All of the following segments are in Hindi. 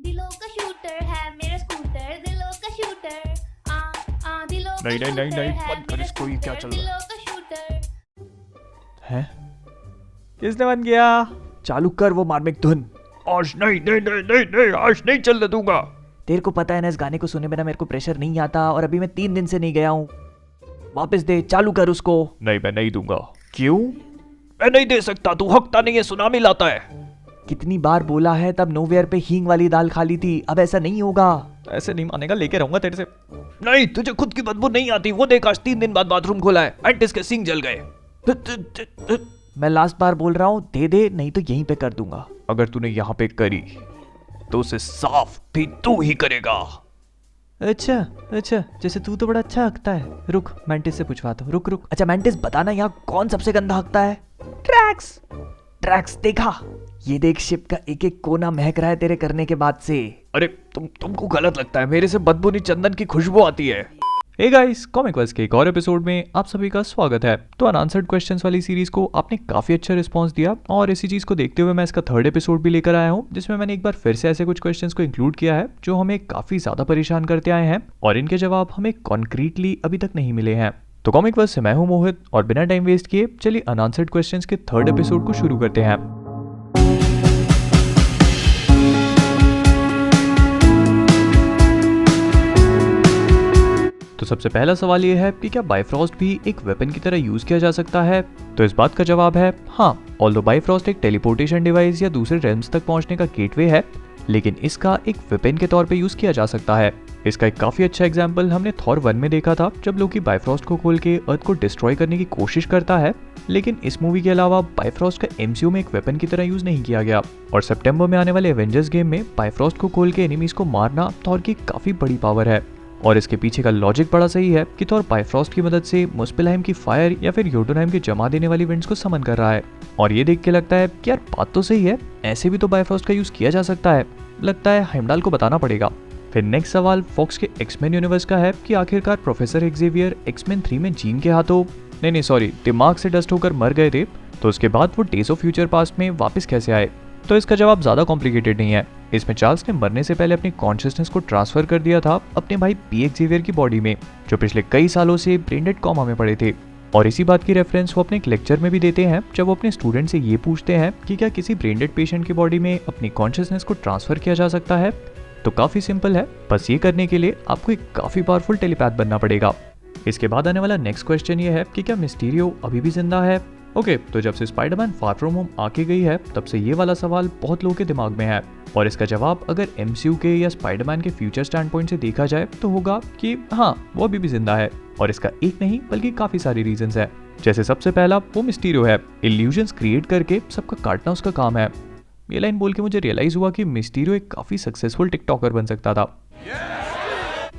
दिलों का शूटर है मेरा स्कूटर, दिलों का शूटर। दिलों का नहीं नहीं नहीं शूटर नहीं, है बंद कर मेरा इसको। ये क्या स्कूटर, चल रहा दिलों का शूटर। है? किसने बंद किया? चालू कर वो मार्मिक धुन। आज नहीं नहीं नहीं नहीं नहीं, आज नहीं चलने दूंगा। तेरे को पता है ना, इस गाने को सुने बिना मेरे को प्रेशर नहीं आता, और अभी मैं 3 दिन से नहीं गया हूँ। वापस दे, चालू कर उसको। नहीं, मैं नहीं दूंगा। क्यों? मैं नहीं दे सकता, तू हकता नहीं है, सुनामी लाता है। कितनी बार बोला है, तब नोवेयर पे हींग वाली दाल खा ली थी, अब ऐसा नहीं होगा। ऐसे नहीं मानेगा, लेके रहूंगा तेरे से। नहीं, तुझे खुद की बदबू नहीं आती? वो देख, आज 3 दिन बाद बाथरूम खोला है, एंटिस के सींग जल गए। मैं लास्ट बार बोल रहा हूँ, दे दे, नहीं तो यहीं पे कर दूंगा। अगर तूने यहाँ पे करी तो उसे साफ भी तू ही करेगा। अच्छा अच्छा, जैसे तू तो बड़ा अच्छा हकता है। रुक, मैंटिस से पूछवाता हूँ। रुक रुक। अच्छा मैंटिस, बताना यहाँ कौन सबसे गंदा हकता है? ट्रैक्स। ट्रैक्स देखा? ये देख, शिप का एक एक कोना महक रहा है तेरे करने के बाद से। अरे तुमको गलत लगता है, मेरे से बदबू नहीं, चंदन की खुशबू आती है। हे गाइस, कॉमिक वर्स के एक और एपिसोड में आप सभी का स्वागत है। तो अनआंसर्ड क्वेश्चंस वाली सीरीज को आपने काफी अच्छा रिस्पांस दिया, और इसी चीज को देखते हुए मैं इसका 3rd एपिसोड भी लेकर आया हूँ, जिसमें मैंने एक बार फिर से ऐसे कुछ क्वेश्चंस को इंक्लूड किया है जो हमें काफी ज्यादा परेशान करते आए हैं, और इनके जवाब हमें कॉन्क्रीटली अभी तक नहीं मिले हैं। तो कॉमिक वर्स से मैं हूँ मोहित, और बिना टाइम वेस्ट किए चलिए अनआंसर्ड क्वेश्चंस के 3rd एपिसोड को शुरू करते हैं। तो सबसे पहला सवाल ये है कि क्या बाइफ्रॉस्ट भी एक वेपन की तरह यूज किया जा सकता है? तो इस बात का जवाब है हाँ। ऑल्दो बाइफ्रॉस्ट एक टेलीपोर्टेशन डिवाइस या दूसरे रेल्म्स तक पहुंचने का गेटवे है, लेकिन इसका एक वेपन के तौर पे यूज किया जा सकता है। इसका एक काफी अच्छा एग्जांपल हमने थॉर 1 में देखा था, जब लोकी बाइफ्रॉस्ट को खोल के अर्थ को डिस्ट्रॉय करने की कोशिश करता है। लेकिन इस मूवी के अलावा बाइफ्रॉस्ट का एमसीयू में एक वेपन की तरह यूज नहीं किया गया, और सितंबर में आने वाले एवेंजर्स गेम में बाइफ्रॉस्ट को खोल के एनिमीज को मारना थॉर की काफी बड़ी पावर है। और इसके पीछे का लॉजिक बड़ा सही है कि थॉर बाइफ्रॉस्ट की मदद से मुस्पेलहाइम की फायर या फिर योटुनहाइम के जमा देने वाली विंड्स को समन कर रहा है। और ये देख के लगता है कि यार बात तो सही है, ऐसे भी तो बाइफ्रॉस्ट का यूज किया जा सकता है। लगता है हेमडाल को बताना पड़ेगा। फिर नेक्स्ट सवाल फॉक्स के एक्समैन यूनिवर्स का है कि आखिरकार प्रोफेसर एक्सेवियर एक्समैन 3 में जीन के हाथों नहीं सॉरी दिमाग से डस्ट होकर मर गए थे, तो उसके बाद वो डेज ऑफ फ्यूचर पास्ट में वापस कैसे आए? तो इसका जवाब ज्यादा कॉम्प्लिकेटेड नहीं है। इसमें चार्ल्स ने मरने से पहले अपनी कॉन्शियसनेस को ट्रांसफर कर दिया था अपने भाई पी एक्सेवियर की बॉडी में, जो पिछले कई सालों से ब्रेन डेड कोमा में पड़े थे। और इसी बात की रेफरेंस वो अपने एक लेक्चर में भी देते हैं, जब वो अपने स्टूडेंट से ये पूछते हैं कि क्या किसी ब्रेन डेड पेशेंट की बॉडी में अपनी कॉन्शियसनेस को ट्रांसफर किया जा सकता है। तो काफी सिंपल है, बस ये करने के लिए आपको एक काफी पावरफुल टेलीपैथ बनना पड़ेगा। इसके बाद आने वाला नेक्स्ट क्वेश्चन ये है कि क्या मिस्टीरियो अभी भी जिंदा है? ओके, तो जब से स्पाइडरमैन फार फ्रॉम होम आके गई है, तब से ये वाला सवाल बहुत लोगों के दिमाग में है, और इसका जवाब अगर एमसीयू के या स्पाइडरमैन के फ्यूचर स्टैंड पॉइंट से देखा जाए तो होगा कि हाँ, वो अभी भी जिंदा है। और इसका एक नहीं बल्कि काफी सारी रीजंस है। जैसे सबसे पहला वो मिस्टीरियो है, इल्यूजन्स क्रिएट करके सबका काटना उसका काम है। ये लाइन बोल के मुझे रियलाइज हुआ कि मिस्टीरियो एक काफी सक्सेसफुल टिकटॉकर बन सकता था।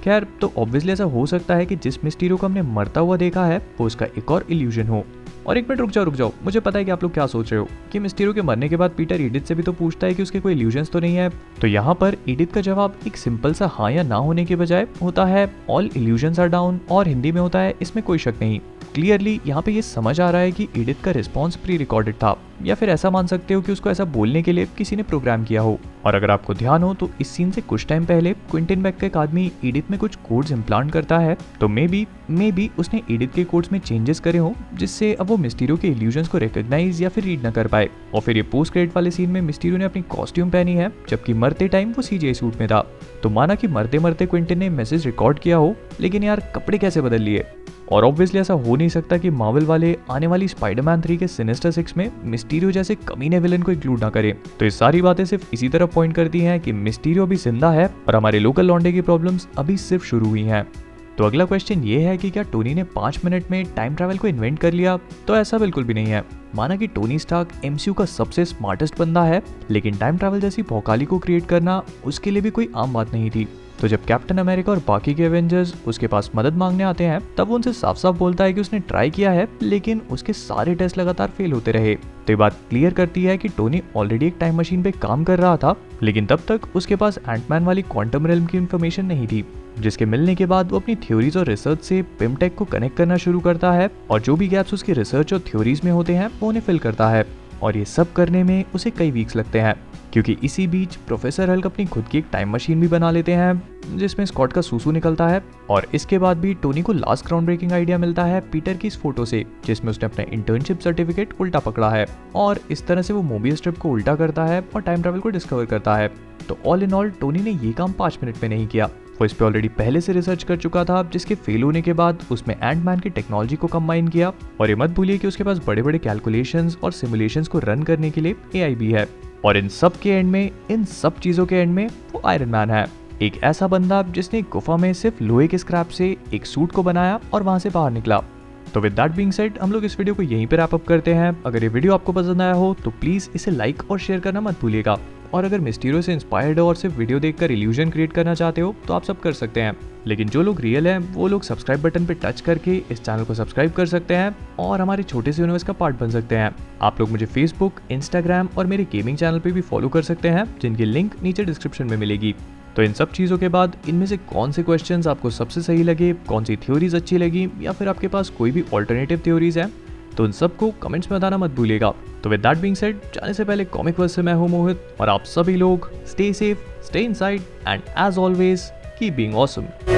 खैर, तो ऑब्वियसली ऐसा हो सकता है कि जिस मिस्टीरियो को हमने मरता हुआ देखा है वो उसका एक और इल्यूजन हो। और एक मिनट रुक जाओ, मुझे पता है कि आप लोग क्या सोच रहे हो कि मिस्टीरियो के मरने के बाद पीटर एडिथ से भी तो पूछता है कि उसके कोई इल्यूजन्स तो नहीं है। तो यहाँ पर एडिथ का जवाब एक सिंपल सा हाँ या ना होने के बजाय होता है ऑल इल्यूजन्स आर डाउन, और हिंदी में होता है इसमें कोई शक नहीं। क्लियरली यहाँ पे ये समझ आ रहा है कि एडिथ का रिस्पॉन्स प्री रिकॉर्डेड था, या फिर ऐसा मान सकते हो कि उसको ऐसा बोलने के लिए किसी ने प्रोग्राम किया हो। और अगर आपको ध्यान हो तो इस सीन से कुछ टाइम पहले क्विंटन बेक का एक आदमी एडिथ में कुछ कोड्स इम्प्लांट करता है, तो मे बी उसने एडिथ के कोड्स में चेंजेस करे हो, जिससे अब वो मिस्टीरियो के इल्यूजन्स को रिकॉग्नाइज या फिर रीड न कर पाए। और फिर ये पोस्ट क्रेडिट वाले सीन में मिस्टीरियो ने अपनी कॉस्ट्यूम पहनी है, जबकि मरते टाइम वो सीजे सूट में था। तो माना कि मरते मरते क्विंटन ने मैसेज रिकॉर्ड किया हो, लेकिन यार कपड़े कैसे बदल लिए? और ऑब्वियसली ऐसा हो नहीं सकता कि मार्वल वाले आने वाली स्पाइडरमैन 3 के सिनिस्टर 6 में मिस्टीरियो जैसे कमीने विलन को इंक्लूड ना करें। तो ये सारी बातें सिर्फ इसी तरफ पॉइंट करती हैं कि मिस्टीरियो अभी जिंदा है, और हमारे लोकल लॉन्डे की प्रॉब्लम्स अभी सिर्फ शुरू हुई हैं। तो अगला क्वेश्चन ये है कि क्या टोनी ने 5 मिनट में टाइम ट्रैवल को इन्वेंट कर लिया? तो ऐसा बिल्कुल भी नहीं है। माना कि टोनी स्टार्क एमसीयू का सबसे स्मार्टेस्ट बंदा है, लेकिन टाइम ट्रैवल जैसी भौकाली को क्रिएट करना उसके लिए भी कोई आम बात नहीं थी। तो जब कैप्टन अमेरिका और बाकी के एवेंजर्स उसके पास मदद मांगने आते हैं, तब वो उनसे साफ साफ बोलता है कि उसने ट्राई किया है, लेकिन उसके सारे टेस्ट लगातार फेल होते रहे। तो ये बात क्लियर करती है कि टोनी ऑलरेडी एक टाइम मशीन पे काम कर रहा था, लेकिन तब तक उसके पास एंटमैन वाली क्वांटम रेल्म की इन्फॉर्मेशन नहीं थी, जिसके मिलने के बाद वो अपनी थ्योरीज और रिसर्च से पिमटेक को कनेक्ट करना शुरू करता है, और जो भी गैप्स उसकी रिसर्च और थ्योरीज में होते हैं वो उन्हें फिल करता है। और ये सब करने में उसे कई वीक्स लगते हैं, क्योंकि इसी बीच प्रोफेसर हल्क अपनी खुद की एक टाइम मशीन भी बना लेते हैं जिसमें स्कॉट का सूसू निकलता है। और इसके बाद भी टोनी को लास्ट ग्राउंड ब्रेकिंग आइडिया मिलता है पीटर की इस फोटो से जिसमें उसने अपने इंटर्नशिप सर्टिफिकेट उल्टा पकड़ा है, और इस तरह से वो मोबियस स्ट्रिप को उल्टा करता है और टाइम ट्रैवल को डिस्कवर करता है। तो ऑल इन ऑल टोनी ने ये काम 5 मिनट में नहीं किया, वो इस पे ऑलरेडी पहले से रिसर्च कर चुका था, जिसके फेल होने के बाद उसमें एंटमैन की टेक्नोलॉजी को कंबाइन किया। और ये मत भूलिए कि उसके पास बड़े बड़े कैलकुलेशंस और सिमुलेशंस को रन करने के लिए एआई भी है। और इन सब के एंड में, इन सब चीजों के एंड में वो आयरन मैन है, एक ऐसा बंदा जिसने एक गुफा में सिर्फ लोहे के स्क्रैप से एक सूट को बनाया और वहां से बाहर निकला। तो विद दैट बीइंग सेड हम लोग इस वीडियो को यहीं पे रैप अप करते हैं। अगर ये वीडियो आपको पसंद आया हो तो प्लीज इसे लाइक और शेयर करना मत भूलिएगा। और अगर मिस्टीरियो से इंस्पायर्ड हो और सिर्फ वीडियो देखकर इल्यूजन क्रिएट करना चाहते हो तो आप सब कर सकते हैं, लेकिन जो लोग रियल हैं वो लोग सब्सक्राइब बटन पे टच करके इस चैनल को सब्सक्राइब कर सकते हैं और हमारे छोटे से यूनिवर्स का पार्ट बन सकते हैं। आप लोग मुझे फेसबुक, इंस्टाग्राम और मेरे गेमिंग चैनल पे भी फॉलो कर सकते हैं, जिनकी लिंक नीचे डिस्क्रिप्शन में मिलेगी। तो इन सब चीज़ों के बाद इनमें से कौन से क्वेश्चंस आपको सबसे सही लगे, कौन सी थ्योरीज अच्छी लगी, या फिर आपके पास कोई भी ऑल्टरनेटिव थ्योरीज हैं, तो उन सबको कमेंट्स में बताना मत भूलिएगा। तो विद दैट बीइंग सेड जाने से पहले कॉमिक वर्स से मैं हूं मोहित और आप सभी लोग stay safe, stay inside and as always keep being awesome.